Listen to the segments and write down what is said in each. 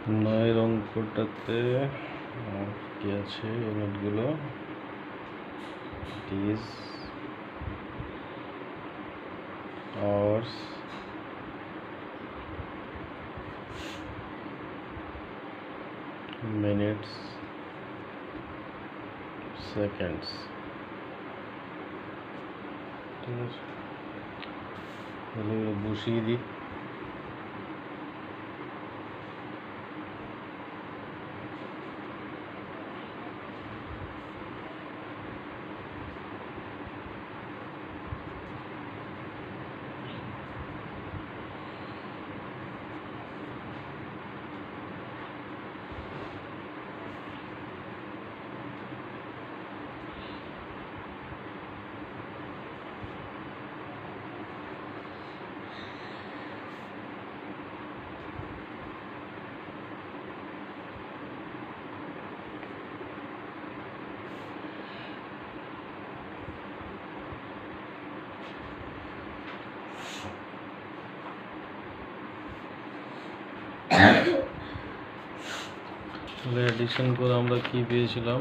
নয়ের অঙ্কটাতে কি আছে ইউনিটগুলো? ডিজ, আওয়ার্স, মিনিটস, সেকেন্ডস। ঠিক আছে, তাহলে এগুলো বসিয়ে দিই। তাহলে অ্যাডিশন করে আমরা কি পেয়েছিলাম?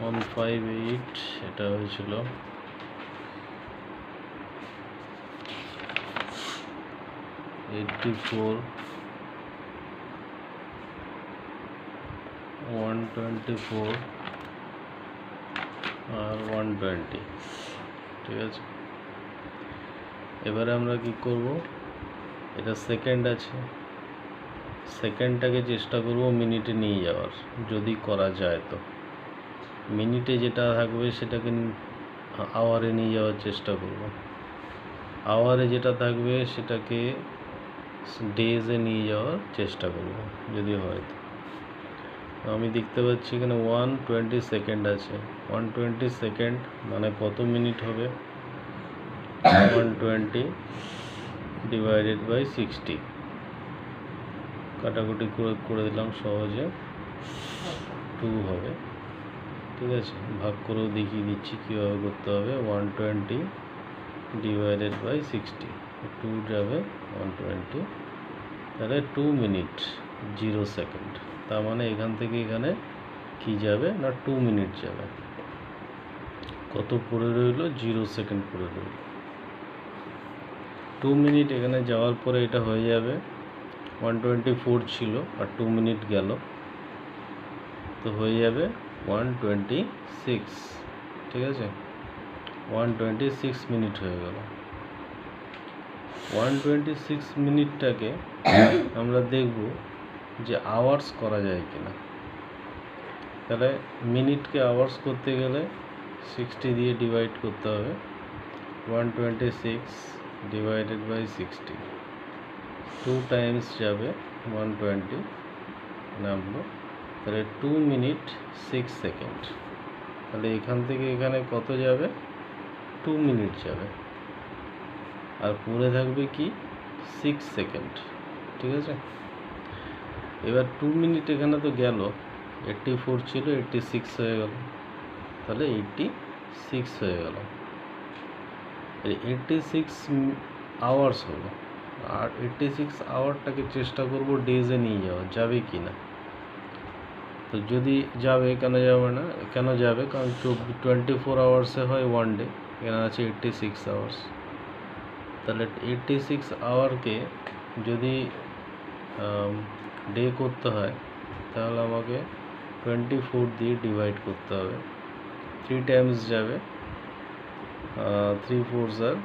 158, এটা হয়েছিল 84, 124 আর 120। ঠিক আছে, এবারে আমরা কি করব? এটা সেকেন্ড আছে, সেকেন্ডটাকে চেষ্টা করব মিনিটে নিয়ে যাওয়ার, যদি করা যায় তো। মিনিটে যেটা থাকবে সেটাকে আওয়ারে নিয়ে যাওয়ার চেষ্টা করব, আওয়ারে যেটা থাকবে সেটাকে ডেজে নিয়ে যাওয়ার চেষ্টা করব যদি হয় তো। আমি দেখতে পাচ্ছি এখানে 120 সেকেন্ড আছে। 120 সেকেন্ড মানে কত মিনিট হবে? 120 ডিভাইডেড বাই 60। কাটাকুটি করে দিলাম সহজে, 2 হবে। ঠিক আছে, ভাগ করেও দেখিয়ে দিচ্ছি কীভাবে করতে হবে। 120 ডিভাইডেড বাই 60, 2 যাবে 120, তাহলে 2 মিনিট 0 সেকেন্ড। তার মানে এখান থেকে এখানে কি যাবে না 2 মিনিট যাবে। কত পড়ে রইল? 0 সেকেন্ড পড়ে রইল। 2 মিনিট এখানে যাওয়ার পরে এটা হয়ে যাবে 124 ছিল আর 2 মিনিট গেল, তো হয়ে যাবে 126। ঠিক আছে, 126 মিনিট হয়ে গেল। 126 মিনিটটাকে আমরা দেখব যে আওয়ার্স করা যায় কিনা। তাহলে মিনিটকে আওয়ার্স করতে গেলে 60 দিয়ে ডিভাইড করতে হবে। 126 ডিভাইডেড বাই 60, 2 টাইমস যাবে 120 নামলো, তাহলে 2 মিনিট 6 সেকেন্ড। তাহলে এখান থেকে এখানে কত যাবে? 2 মিনিট যাবে, আর পড়ে থাকবে কি 6 সেকেন্ড। ঠিক আছে, এবার 2 মিনিট এখানে তো গেল, 84 ছিল 86 হয়ে গেল, তাহলে 86 হয়ে গেল। 86 আওয়ার্স হলো, আর 86 আওয়ারটাকে চেষ্টা করব ডেজে নিয়ে যাওয়া যাবে কি না। তো যদি যাবে, কেন যাবে না? কেন যাবে? কারণ 24 আওয়ার্সে হয় 1 ডে, এখানে আছে 86 আওয়ার্স। তাহলে 86 আওয়ারকে যদি ডে করতে হয় তাহলে আমাকে 24 দিয়ে ডিভাইড করতে হবে। 3 টাইমস যাবে, 3 4s আর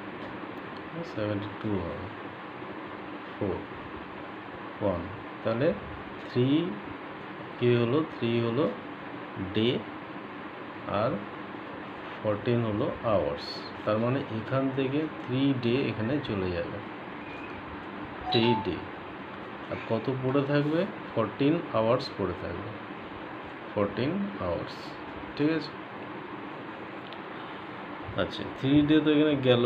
72 হবে, 4 1, তাহলে 3 কী হলো? 3 হলো ডে আর 14 হলো আওয়ার্স। তার মানে এখান থেকে 3 ডে এখানে চলে যাবে, 3 ডে। আর কত পড়ে থাকবে? 14 আওয়ার্স পড়ে থাকবে, 14 আওয়ার্স। ঠিক আছে, আচ্ছা 3 ডে তো এখানে গেল,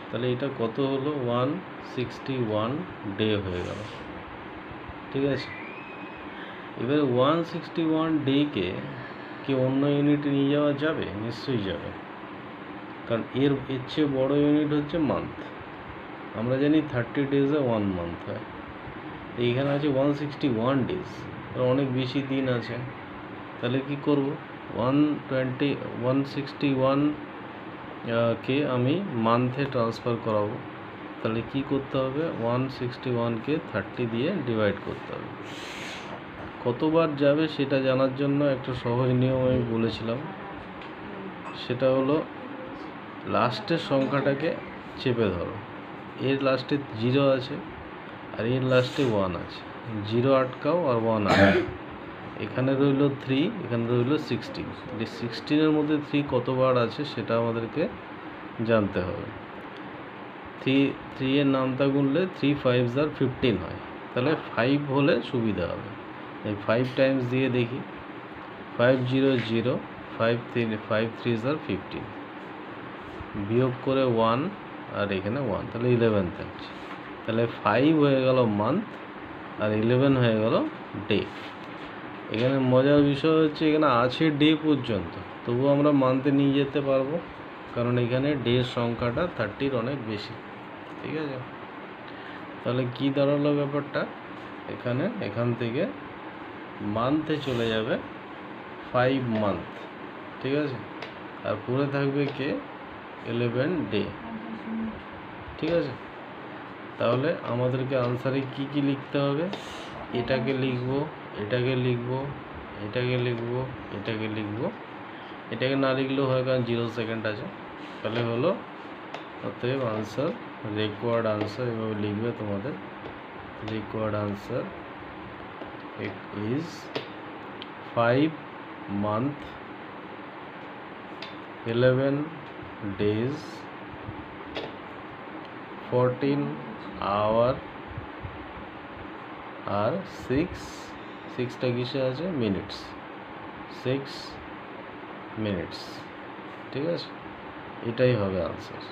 তাহলে এটা কত হলো? 161 ডে হয়ে গেল। ঠিক আছে, এবারে 161 ডেকে কি অন্য ইউনিটে নিয়ে যাওয়া যাবে? নিশ্চয়ই যাবে, কারণ এর চেয়ে বড় ইউনিট হচ্ছে মান্থ। আমরা জানি 30 ডেজে 1 মান্থ হয়, এইখানে আছে 161 ডেজ, অনেক বেশি দিন আছে। তাহলে কি করব, 161 কে আমি মান্থে ট্রান্সফার করাবো। তাহলে কি করতে হবে, 161কে 30 দিয়ে ডিভাইড করতে হবে। কতবার যাবে সেটা জানার জন্য একটা সহজ নিয়ম আমি বলেছিলাম, সেটা হলো লাস্টের সংখ্যাটাকে চেপে ধরো। এর লাস্টে 0 আছে আর এর লাস্টে 1 আছে, 0 আটকাও আর 1 আটকাও। এখানে রইল 3, এখানে রইল 16। এই 16-এর মধ্যে 3 কতবার আছে সেটা আমাদেরকে জানতে হবে। 3 এর নামটা গুনলে 3 5s are 15 হয়, তাহলে 5 হলে সুবিধা হবে। এই 5 টাইমস দিয়ে দেখি, 5 0 0, 5 3s are 15, বিয়োগ করে 1 আর এখানে 1, তাহলে 11 থাকছে। তাহলে 5 হয়ে গেল মান্থ আর 11 হয়ে গেল ডে। এখানে মজার বিষয় হচ্ছে এখানে আছে ডে পর্যন্ত, তবুও আমরা মান্থে নিয়ে যেতে পারবো, কারণ এখানে ডের সংখ্যাটা 30-র অনেক বেশি। ঠিক আছে, তাহলে কি দাঁড়ালো ব্যাপারটা, এখান থেকে মান্থে চলে যাবে 5 মান্থ। ঠিক আছে, আর পরে থাকবে কে, 11 ডে। ঠিক আছে, তাহলে আমাদেরকে আনসারে কি কি লিখতে হবে, এটাকে লিখবো, এটাকে লিখবো, এটাকে লিখবো, এটাকে লিখবো। এটাকে না লিখলেও হয়, কারণ 0 সেকেন্ড আছে। তাহলে হলো অতএব আনসার, রিকোয়ার্ড আনসার এভাবে লিখবে তোমাদের। Required answer is 5 month 11 days 14 hour আর 6টা কিসে আছে, মিনিটস, 6 মিনিটস। ঠিক আছে, এটাই হবে আনসার।